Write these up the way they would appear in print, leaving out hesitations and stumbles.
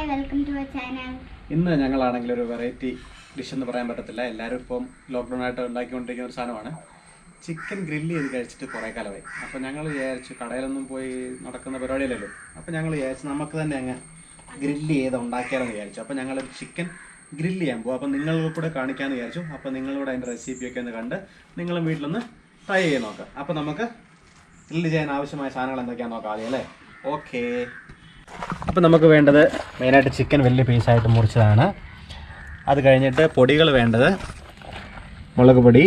Welcome to channel. ഇന്ന് ഞങ്ങളാണെങ്കിൽ ഒരു variety dish എന്ന് പറയാൻ പറ്റത്തില്ല. എല്ലാവരും ഇപ്പം ലോക്ക്ഡൗൺ ആയിട്ട് ഉണ്ടാക്കിക്കൊണ്ടിരിക്കുന്ന ഒരു സാധനമാണ്. ചിക്കൻ ഗ്രില്ല് ചെയ്ത് കഴിച്ചിട്ട് കുറേ കാലമായി. അപ്പോൾ ഞങ്ങൾ വിചാരിച്ചു കടയിലൊന്നും പോയി നടക്കുന്ന പരിപാടിയല്ലല്ലോ. അപ്പോൾ ഞങ്ങൾ വിചാരിച്ചു നമുക്ക് തന്നെ അങ്ങ് ഗ്രില്ല് ചെയ്ത് ഉണ്ടാക്കിയാലെന്ന് വിചാരിച്ചു. അപ്പോൾ ഞങ്ങൾ ചിക്കൻ ഗ്രില്ല് ചെയ്യാൻ പോകും. അപ്പോൾ നിങ്ങൾക്ക് കൂടെ കാണിക്കാമെന്ന് വിചാരിച്ചു. അപ്പോൾ നിങ്ങളോട് അതിൻ്റെ റെസിപ്പിയൊക്കെ ഒന്ന് കണ്ട് നിങ്ങളും വീട്ടിലൊന്ന് ട്രൈ ചെയ്ത് നോക്കാം. അപ്പോൾ നമുക്ക് ഗ്രില്ല് ചെയ്യാൻ ആവശ്യമായ സാധനങ്ങൾ എന്തൊക്കെയാണെന്ന് നോക്കാം ആദ്യം അല്ലേ. ഓക്കേ, അപ്പോൾ നമുക്ക് വേണ്ടത് മെയിനായിട്ട് ചിക്കൻ വലിയ പീസായിട്ട് മുറിച്ചതാണ്. അത് കഴിഞ്ഞിട്ട് പൊടികൾ വേണ്ടത് മുളക് പൊടി,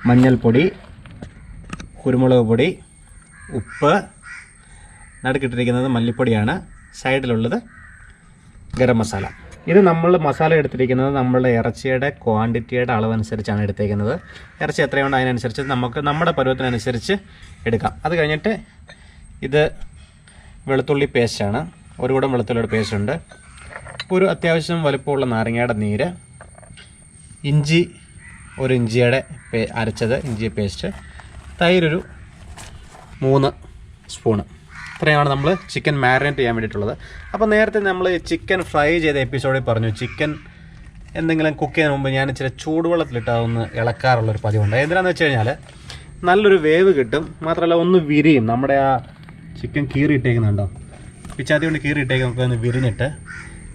മഞ്ഞൾപ്പൊടി, കുരുമുളക് പൊടി, ഉപ്പ്, നടുക്കിട്ടിരിക്കുന്നത് മല്ലിപ്പൊടിയാണ്, സൈഡിലുള്ളത് ഗരം മസാല. ഇത് നമ്മൾ മസാല എടുത്തിരിക്കുന്നത് നമ്മളുടെ ഇറച്ചിയുടെ ക്വാണ്ടിറ്റിയുടെ അളവനുസരിച്ചാണ് എടുത്തേക്കുന്നത്. ഇറച്ചി എത്രയുണ്ടോ അതിനനുസരിച്ച് നമുക്ക് നമ്മുടെ പരുവത്തിനനുസരിച്ച് എടുക്കാം. അത് കഴിഞ്ഞിട്ട് ഇത് വെളുത്തുള്ളി പേസ്റ്റാണ്. ഒരു കൂടം വെളുത്തുള്ളിയുടെ പേസ്റ്റ് ഉണ്ട്. ഒരു അത്യാവശ്യം വലുപ്പമുള്ള നാരങ്ങയുടെ നീര്, ഇഞ്ചി, ഒരു ഇഞ്ചിയുടെ അരച്ചത് ഇഞ്ചി പേസ്റ്റ്, തൈരൊരു 3 സ്പൂണ്. ഇത്രയാണ് നമ്മൾ ചിക്കൻ മാരിനേറ്റ് ചെയ്യാൻ വേണ്ടിയിട്ടുള്ളത്. അപ്പോൾ നേരത്തെ നമ്മൾ ചിക്കൻ ഫ്രൈ ചെയ്ത എപ്പിസോഡിൽ പറഞ്ഞു ചിക്കൻ എന്തെങ്കിലും കുക്ക് ചെയ്യുന്നതിന് മുമ്പ് ഞാൻ ഇച്ചിരി ചൂടുവെള്ളത്തിലിട്ട് അതൊന്ന് ഇളക്കാറുള്ളൊരു പതിവുണ്ട്. എന്തിനാണെന്ന് വെച്ച് കഴിഞ്ഞാൽ നല്ലൊരു വേവ് കിട്ടും, മാത്രമല്ല ഒന്ന് വിരിയും. നമ്മുടെ ആ ചിക്കൻ കീറിയിട്ടേക്കുന്നുണ്ടോ, പിച്ചാത്തി കൊണ്ട് കീറിയിട്ടേക്ക് നമുക്കൊന്ന് വിരിഞ്ഞിട്ട്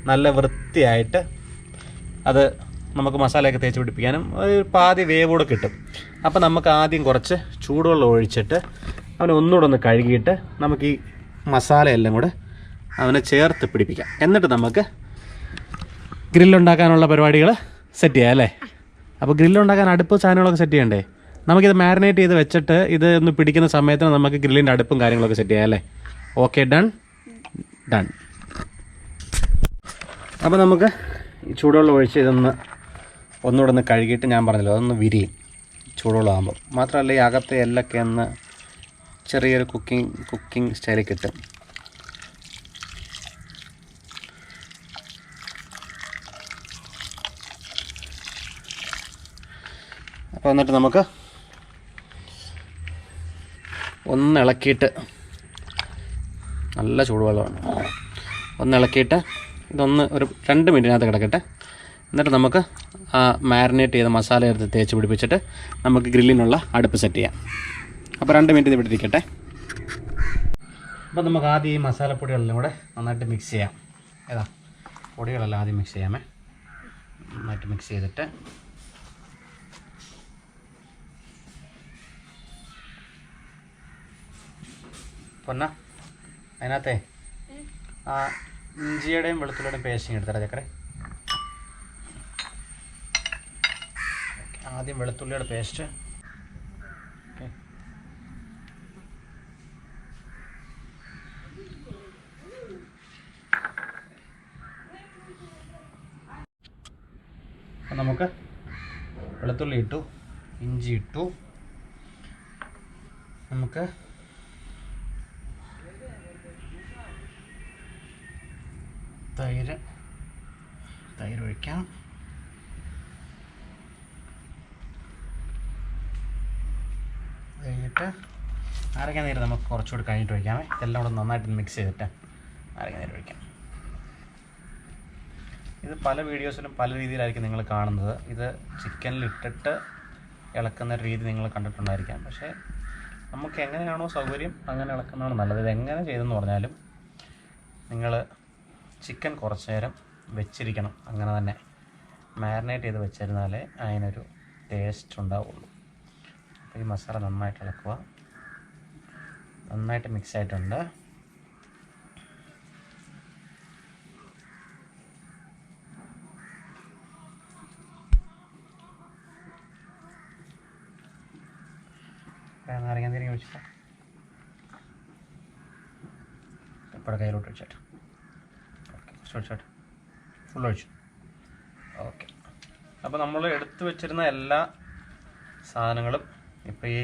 നല്ല വൃത്തിയായിട്ട് അത് നമുക്ക് മസാലയൊക്കെ തേച്ച് പിടിപ്പിക്കാനും പാതി വേവോടെ കിട്ടും. അപ്പോൾ നമുക്ക് ആദ്യം കുറച്ച് ചൂടുവെള്ളം ഒഴിച്ചിട്ട് അവനെ ഒന്നുകൂടെ ഒന്ന് കഴുകിയിട്ട് നമുക്ക് ഈ മസാലയെല്ലാം കൂടെ അവനെ ചേർത്ത് പിടിപ്പിക്കാം. എന്നിട്ട് നമുക്ക് ഗ്രില്ലുണ്ടാക്കാനുള്ള പരിപാടികൾ സെറ്റ് ചെയ്യാം അല്ലേ. അപ്പോൾ ഗ്രില്ലുണ്ടാക്കാൻ അടുപ്പ് സാധനങ്ങളൊക്കെ സെറ്റ് ചെയ്യണ്ടേ. നമുക്കിത് മാരിനേറ്റ് ചെയ്ത് വെച്ചിട്ട് ഇത് ഒന്ന് പിടിക്കുന്ന സമയത്തിന് നമുക്ക് ഗ്രില്ലിൻ്റെ അടുപ്പും കാര്യങ്ങളൊക്കെ സെറ്റ് ചെയ്യാം അല്ലേ. Okay, done. അപ്പോൾ നമുക്ക് ഈ ചൂടുവെള്ളം ഒഴിച്ച് ഇതൊന്ന് ഒന്നുകൂടെ ഒന്ന് കഴുകിയിട്ട് ഞാൻ പറഞ്ഞല്ലോ അതൊന്ന് വിരിയും ചൂടുവെള്ളം ആകുമ്പോൾ. മാത്രമല്ല ഈ അകത്തെ എല്ലൊക്കെ ഒന്ന് ചെറിയൊരു കുക്കിംഗ് സ്റ്റൈലിൽ കിട്ടും. അപ്പോൾ എന്നിട്ട് നമുക്ക് ഒന്ന് ഇളക്കിയിട്ട്, നല്ല ചൂടുവെള്ളമാണ്, ഒന്ന് ഇളക്കിയിട്ട് ഇതൊന്ന് ഒരു 2 മിനിറ്റിനകത്ത് കിടക്കട്ടെ. എന്നിട്ട് നമുക്ക് ആ മാരിനേറ്റ് ചെയ്ത മസാല എടുത്ത് തേച്ച് പിടിപ്പിച്ചിട്ട് നമുക്ക് ഗ്രില്ലിനുള്ള അടുപ്പ് സെറ്റ് ചെയ്യാം. അപ്പോൾ 2 മിനിറ്റ് ഇവിടെ ഇരിക്കട്ടെ. അപ്പോൾ നമുക്ക് ആദ്യം ഈ മസാലപ്പൊടികളെല്ലാം കൂടെ നന്നായിട്ട് മിക്സ് ചെയ്യാം. ഏതാ പൊടികളെല്ലാം ആദ്യം മിക്സ് ചെയ്യാമേ. നന്നായിട്ട് മിക്സ് ചെയ്തിട്ട് പൊന്ന അതിനകത്തെ ആ ഇഞ്ചിയുടെയും വെളുത്തുള്ളിയുടെയും പേസ്റ്റിങ് എടുത്തരാ ചക്കരെ. ആദ്യം വെളുത്തുള്ളിയുടെ പേസ്റ്റ്. ഓക്കെ, അപ്പം നമുക്ക് വെളുത്തുള്ളി ഇട്ടു, ഇഞ്ചി ഇട്ടു, നമുക്ക് തൈര് ഒഴിക്കാം. കഴിഞ്ഞിട്ട് നാരങ്ങ നീര് നമുക്ക് കുറച്ചുകൂടി കഴിഞ്ഞിട്ട് ഒഴിക്കാമേ. ഇതെല്ലാം കൂടെ നന്നായിട്ട് മിക്സ് ചെയ്തിട്ട് നാരങ്ങ നീര് ഒഴിക്കാം. ഇത് പല വീഡിയോസിലും പല രീതിയിലായിരിക്കും നിങ്ങൾ കാണുന്നത്. ഇത് ചിക്കനിലിട്ടിട്ട് ഇളക്കുന്ന രീതി നിങ്ങൾ കണ്ടിട്ടുണ്ടായിരിക്കാം. പക്ഷേ നമുക്ക് എങ്ങനെയാണോ സൗകര്യം അങ്ങനെ ഇളക്കുന്നതാണ് നല്ലത്. ഇതെങ്ങനെ ചെയ്തെന്ന് പറഞ്ഞാലും നിങ്ങൾ ചിക്കൻ കുറച്ച് നേരം വെച്ചിരിക്കണം. അങ്ങനെ തന്നെ മാരിനേറ്റ് ചെയ്ത് വെച്ചിരുന്നാലേ അതിനൊരു ടേസ്റ്റ് ഉണ്ടാവുള്ളൂ. അപ്പോൾ ഈ മസാല നന്നായിട്ട് ഇളക്കുക. നന്നായിട്ട് മിക്സ് ആയിട്ടുണ്ട്. നാരങ്ങ തിരികെ ഒഴിച്ചിട്ട് എപ്പോഴും കയ്യിലോട്ട് ഒഴിച്ചിട്ട് ഒഴിച്ചോട്ടെ, ഫുൾ ഒഴിച്ചു. ഓക്കെ, അപ്പോൾ നമ്മൾ എടുത്തു വെച്ചിരുന്ന എല്ലാ സാധനങ്ങളും ഇപ്പോൾ ഈ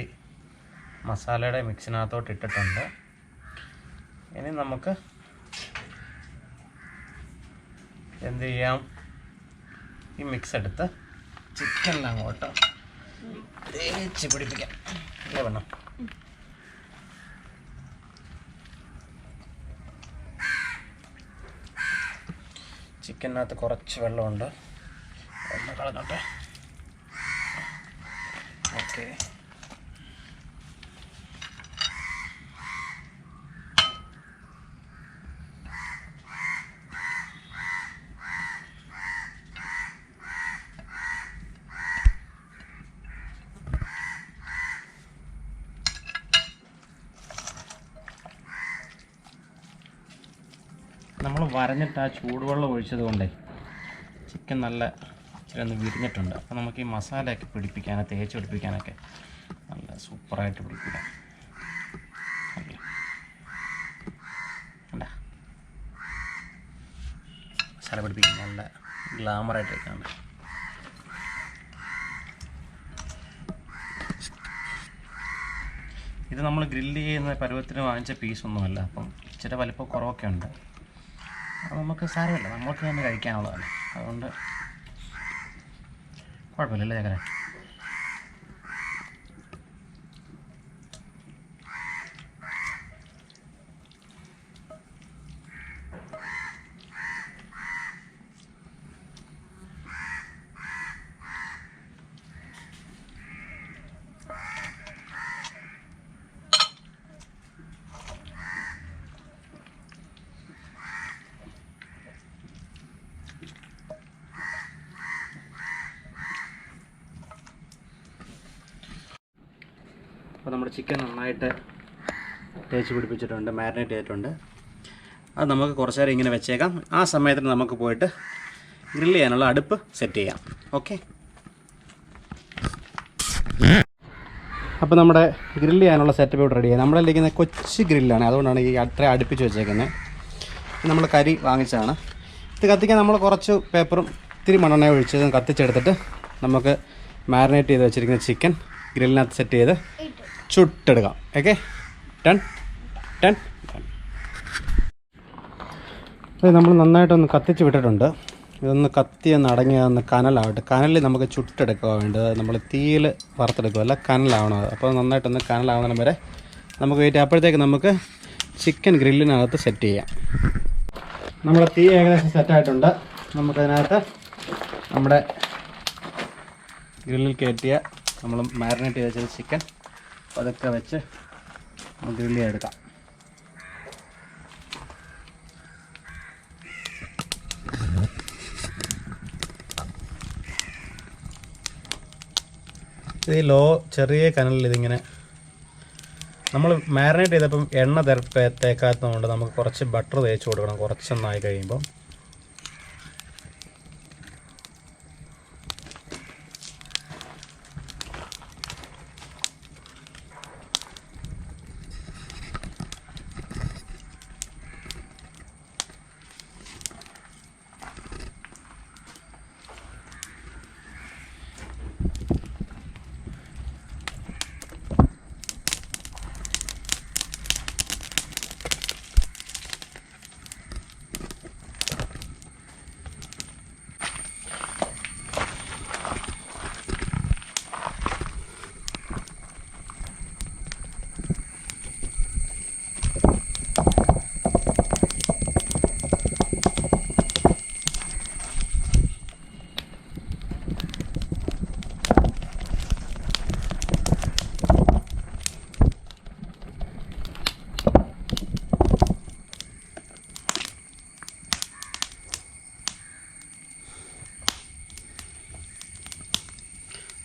മസാലയുടെ മിക്സിനകത്തോട്ട് ഇട്ടിട്ടുണ്ട്. ഇനി നമുക്ക് എന്ത് ചെയ്യാം, ഈ മിക്സ് എടുത്ത് ചിക്കനിലങ്ങോട്ട് തേച്ച് പിടിപ്പിക്കാം. അല്ലേ വേണം. ചിക്കനകത്ത് കുറച്ച് വെള്ളമുണ്ട്, ഒന്ന് കളഞ്ഞോട്ടെ. ഓക്കെ, നമ്മൾ വരഞ്ഞിട്ട് ആ ചൂടുവെള്ളം ഒഴിച്ചത് കൊണ്ടേ ചിക്കൻ നല്ല ഇച്ചിരി ഒന്ന് വിരിഞ്ഞിട്ടുണ്ട്. അപ്പോൾ നമുക്ക് ഈ മസാലയൊക്കെ പിടിപ്പിക്കാനൊക്കെ തേച്ച് പിടിപ്പിക്കാനൊക്കെ നല്ല സൂപ്പറായിട്ട് പിടിപ്പിക്കാം. കണ്ടാ മസാല പിടിപ്പിക്കാൻ നല്ല ഗ്ലാമറായിട്ടൊക്കെയാണ്. ഇത് നമ്മൾ ഗ്രില്ല് ചെയ്യുന്ന പരുവത്തിന് വാങ്ങിച്ച പീസൊന്നുമല്ല, അപ്പം ഇച്ചിരി വലിപ്പം കുറവൊക്കെ ഉണ്ട്. അത് നമുക്ക് സാരമില്ല, നമുക്ക് തന്നെ കഴിക്കാനുള്ളതാണ്, അതുകൊണ്ട് കുഴപ്പമില്ലല്ലേ ചക്കര. അപ്പോൾ നമ്മുടെ ചിക്കൻ നന്നായിട്ട് തേച്ച് പിടിപ്പിച്ചിട്ടുണ്ട്, മാരിനേറ്റ് ചെയ്തിട്ടുണ്ട്. അത് നമുക്ക് കുറച്ച് നേരം ഇങ്ങനെ വെച്ചേക്കാം. ആ സമയത്തിന് നമുക്ക് പോയിട്ട് ഗ്രില്ല് ചെയ്യാനുള്ള അടുപ്പ് സെറ്റ് ചെയ്യാം. ഓക്കെ, അപ്പോൾ നമ്മുടെ ഗ്രില്ല് ചെയ്യാനുള്ള സെറ്റപ്പ് ഇവിടെ റെഡിയായി. നമ്മളിരിക്കുന്ന കൊച്ചു ഗ്രില്ലാണ്, അതുകൊണ്ടാണ് ഈ അത്ര അടുപ്പിച്ച് വെച്ചേക്കുന്നത്. നമ്മൾ കരി വാങ്ങിച്ചതാണ്. ഇത് കത്തിക്കാൻ നമ്മൾ കുറച്ച് പേപ്പറും ഇത്തിരി മണ്ണെണ്ണ ഒഴിച്ച് കത്തിച്ചെടുത്തിട്ട് നമുക്ക് മാരിനേറ്റ് ചെയ്ത് വെച്ചിരിക്കുന്ന ചിക്കൻ ഗ്രില്ലിനകത്ത് സെറ്റ് ചെയ്ത് ചുട്ടെടുക്കാം. ഓക്കെ, ടൺ ടൺ ടൺ. അത് നമ്മൾ നന്നായിട്ടൊന്ന് കത്തിച്ച് വിട്ടിട്ടുണ്ട്. ഇതൊന്ന് കത്തിയൊന്ന് അടങ്ങിയൊന്ന് കനലാവട്ടെ. കനലിൽ നമുക്ക് ചുട്ടെടുക്കുക വേണ്ടത്, നമ്മൾ തീയിൽ വറുത്തെടുക്കുകയല്ല, കനലാവണം. അപ്പോൾ നന്നായിട്ടൊന്ന് കനലാവുന്നതിന് വരെ നമുക്ക് വെയിറ്റ്. അപ്പോഴത്തേക്ക് നമുക്ക് ചിക്കൻ ഗ്രില്ലിനകത്ത് സെറ്റ് ചെയ്യാം. നമ്മുടെ തീ ഏകദേശം സെറ്റായിട്ടുണ്ട്. നമുക്കതിനകത്ത് നമ്മുടെ ഗ്രില്ലിൽ കയറ്റിയ നമ്മൾ മാരിനേറ്റ് ചെയ്ത് വെച്ച ചിക്കൻ അതൊക്കെ വെച്ച് ഗ്രില്ല് ചെയ്തെടുക്കാം. ഈ ചെറിയ കനലിൽ ഇതിങ്ങനെ നമ്മൾ മാരിനേറ്റ് ചെയ്തപ്പം എണ്ണ തേക്കാത്തതുകൊണ്ട് നമുക്ക് കുറച്ച് ബട്ടർ തേച്ച് കൊടുക്കണം കുറച്ചൊന്നായി കഴിയുമ്പം.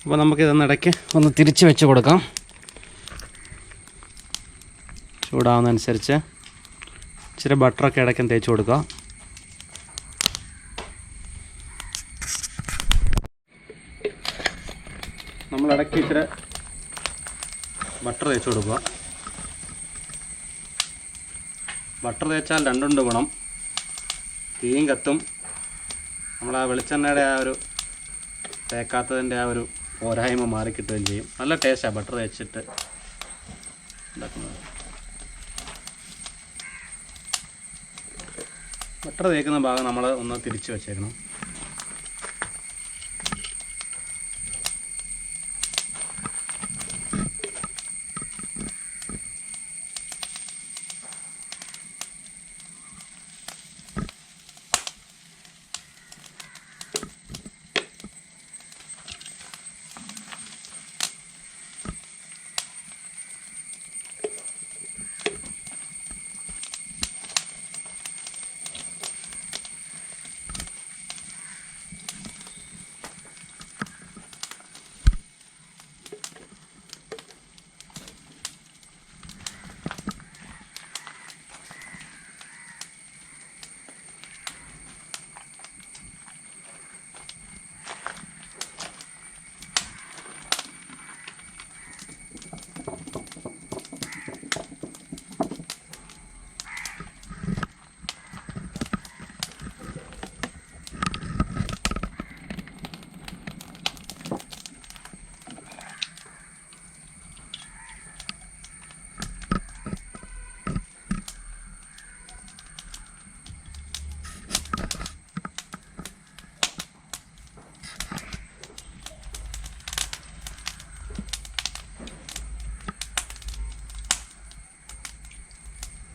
അപ്പോൾ നമുക്കിതൊന്ന് ഇടയ്ക്ക് ഒന്ന് തിരിച്ച് വെച്ച് കൊടുക്കാം. ചൂടാവുന്നതനുസരിച്ച് ഇച്ചിരി ബട്ടറൊക്കെ ഇടയ്ക്കും തേച്ച് കൊടുക്കുക. നമ്മളിടയ്ക്ക് ഇച്ചിരി ബട്ടർ തേച്ച് കൊടുക്കുക. ബട്ടർ തേച്ചാൽ രണ്ടുണ്ട് ഗുണം. തീയും കത്തും, നമ്മൾ ആ വെളിച്ചെണ്ണയുടെ ആ ഒരു തേക്കാത്തതിൻ്റെ ആ ഒരു പോരായ്മ മാറിക്കിട്ടുകയും ചെയ്യും. നല്ല ടേസ്റ്റാണ് ബട്ടർ തേച്ചിട്ട് ഉണ്ടാക്കുന്നത്. ബട്ടർ തേക്കുന്ന ഭാഗം നമ്മൾ ഒന്ന് തിരിച്ച് വെച്ചേക്കണം.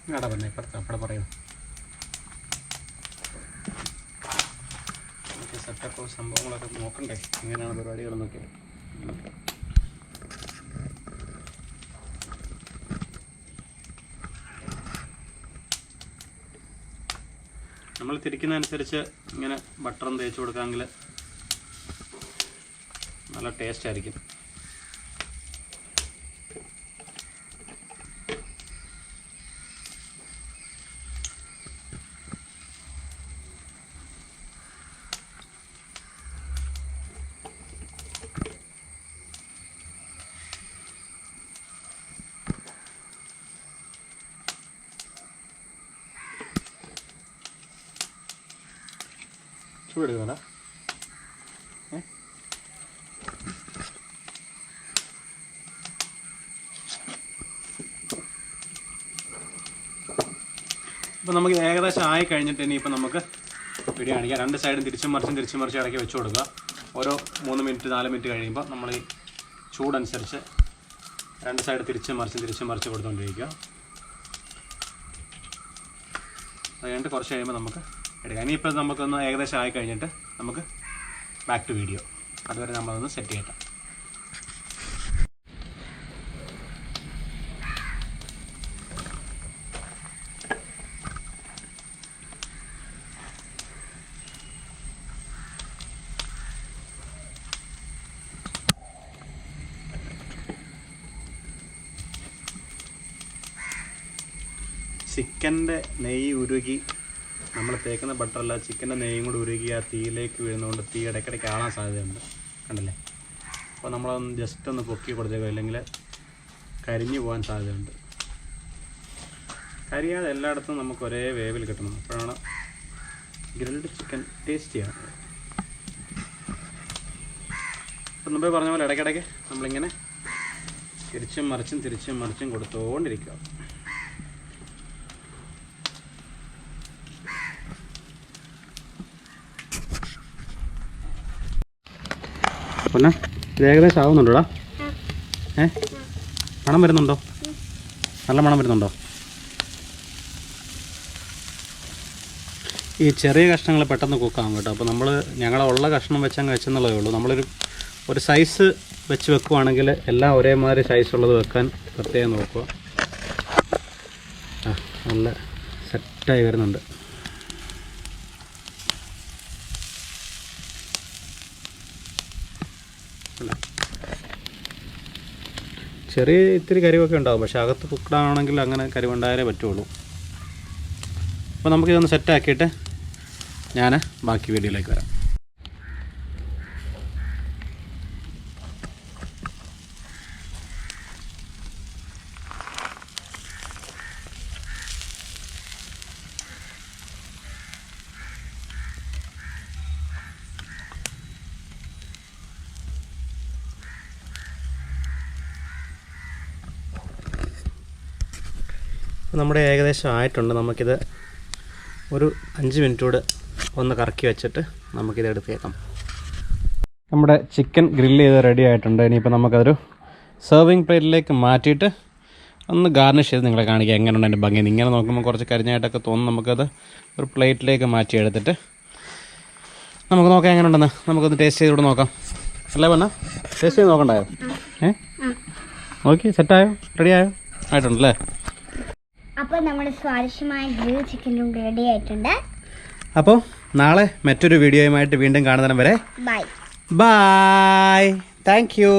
ഇങ്ങോട്ടാ പറഞ്ഞേ, ഇപ്പുറത്ത് അവിടെ പറയും. സെറ്റപ്പ് സംഭവങ്ങളൊക്കെ നോക്കണ്ടേ, എങ്ങനെയാണ് പരിപാടികളെന്നൊക്കെ. നമ്മൾ തിരിക്കുന്നതനുസരിച്ച് ഇങ്ങനെ ബട്ടറും തേച്ച് കൊടുക്കാമെങ്കിൽ നല്ല ടേസ്റ്റ് ആയിരിക്കും. ചൂടെടുക്കണ ഇപ്പം നമുക്ക് ഏകദേശം ആയി കഴിഞ്ഞിട്ട് ഇനിയിപ്പോൾ നമുക്ക് വീഡിയോ കാണിക്കാം. രണ്ട് സൈഡും തിരിച്ചും മറിച്ചും ഇടയ്ക്ക് വെച്ച് കൊടുക്കുക. ഓരോ 3 മിനിറ്റ് 4 മിനിറ്റ് കഴിയുമ്പോൾ നമ്മൾ ഈ ചൂടനുസരിച്ച് രണ്ട് സൈഡ് തിരിച്ചും മറിച്ച് കൊടുത്തുകൊണ്ടിരിക്കുക. അത് കഴിഞ്ഞിട്ട് കുറച്ച് കഴിയുമ്പോൾ നമുക്ക് എടുക്കാം. ഇനിയിപ്പോൾ നമുക്കൊന്ന് ഏകദേശം ആയി കഴിഞ്ഞിട്ട് നമുക്ക് ബാക്ക് ടു വീഡിയോ. അതുവരെ നമ്മളൊന്ന് സെറ്റ് ചെയ്യട്ടെ. ചിക്കൻ്റെ നെയ്യ് ഉരുകി, നമ്മൾ തേക്കുന്ന ബട്ടറല്ല, ചിക്കൻ്റെ നെയ്യും കൂടി ഉരുകി ആ തീയിലേക്ക് വീഴുന്നതുകൊണ്ട് തീ ഇടയ്ക്കിടയ്ക്ക് ആളാൻ സാധ്യതയുണ്ട്. കണ്ടല്ലേ? അപ്പോൾ നമ്മളതൊന്ന് ജസ്റ്റ് ഒന്ന് പൊക്കി കൊടുത്തേക്കും, അല്ലെങ്കിൽ കരിഞ്ഞു പോകാൻ സാധ്യതയുണ്ട്. കരിയാതെ എല്ലായിടത്തും നമുക്ക് ഒരേ വേവിൽ കിട്ടണം. അപ്പോഴാണ് ഗ്രിൽഡ് ചിക്കൻ ടേസ്റ്റ് ചെയ്യുന്നത്. അപ്പം മുമ്പേ പറഞ്ഞ പോലെ ഇടയ്ക്കിടയ്ക്ക് നമ്മളിങ്ങനെ തിരിച്ചും മറിച്ചും കൊടുത്തുകൊണ്ടിരിക്കുക. പിന്നെ ഇത് ഏകദേശം ആവുന്നുണ്ടോടാ? മണം വരുന്നുണ്ടോ? നല്ല മണം വരുന്നുണ്ടോ? ഈ ചെറിയ കഷ്ണങ്ങൾ പെട്ടെന്ന് കുക്കാകും കേട്ടോ. അപ്പോൾ ഞങ്ങളുള്ള കഷ്ണം വെച്ചെന്നുള്ളതേ ഉള്ളൂ. ഒരു സൈസ് വെച്ച് വെക്കുവാണെങ്കിൽ എല്ലാം ഒരേമാതിരി സൈസുള്ളത് വെക്കാൻ പ്രത്യേകം നോക്കുക. നല്ല സെറ്റായി വരുന്നുണ്ട്. ചെറിയ ഇത്തിരി കരിവൊക്കെ ഉണ്ടാകും, പക്ഷേ അകത്ത് കുക്കഡാണെങ്കിൽ അങ്ങനെ കരിവുണ്ടായാലേ പറ്റുള്ളൂ. അപ്പോൾ നമുക്കിതൊന്ന് സെറ്റാക്കിയിട്ട് ഞാൻ ബാക്കി വീഡിയോയിലേക്ക് വരാം. നമ്മുടെ ഏകദേശം ആയിട്ടുണ്ട്. നമുക്കിത് ഒരു 5 മിനിറ്റ് കൂടെ ഒന്ന് കറക്കി വെച്ചിട്ട് നമുക്കിത് എടുത്തേക്കാം. നമ്മുടെ ചിക്കൻ ഗ്രില്ല് ചെയ്ത് റെഡി ആയിട്ടുണ്ട്. ഇനിയിപ്പോൾ നമുക്കതൊരു സെർവിങ് പ്ലേറ്റിലേക്ക് മാറ്റിയിട്ട് ഒന്ന് ഗാർണിഷ് ചെയ്ത് നിങ്ങളെ കാണിക്കാം എങ്ങനെയുണ്ട് അതിൻ്റെ ഭംഗി. ഇങ്ങനെ നോക്കുമ്പോൾ കുറച്ച് കരിഞ്ഞായിട്ടൊക്കെ തോന്നും. നമുക്കത് ഒരു പ്ലേറ്റിലേക്ക് മാറ്റി എടുത്തിട്ട് നമുക്ക് നോക്കാം എങ്ങനെയുണ്ടെന്ന്. നമുക്കൊന്ന് ടേസ്റ്റ് ചെയ്തുകൂടെ നോക്കാം. അല്ലേ പറഞ്ഞാൽ ടേസ്റ്റ് ചെയ്ത് നോക്കണ്ടായോ? നോക്കി സെറ്റായോ? റെഡിയായോ? ആയിട്ടുണ്ടല്ലേ? അപ്പോൾ നമ്മുടെ സ്വാദിഷ്ടമായ ഗ്രിൽ ചിക്കനും റെഡി ആയിട്ടുണ്ട്. അപ്പോൾ നാളെ മറ്റൊരു വീഡിയോയുമായിട്ട് വീണ്ടും കാണുന്നതിന് വരെ ബൈ. Thank you.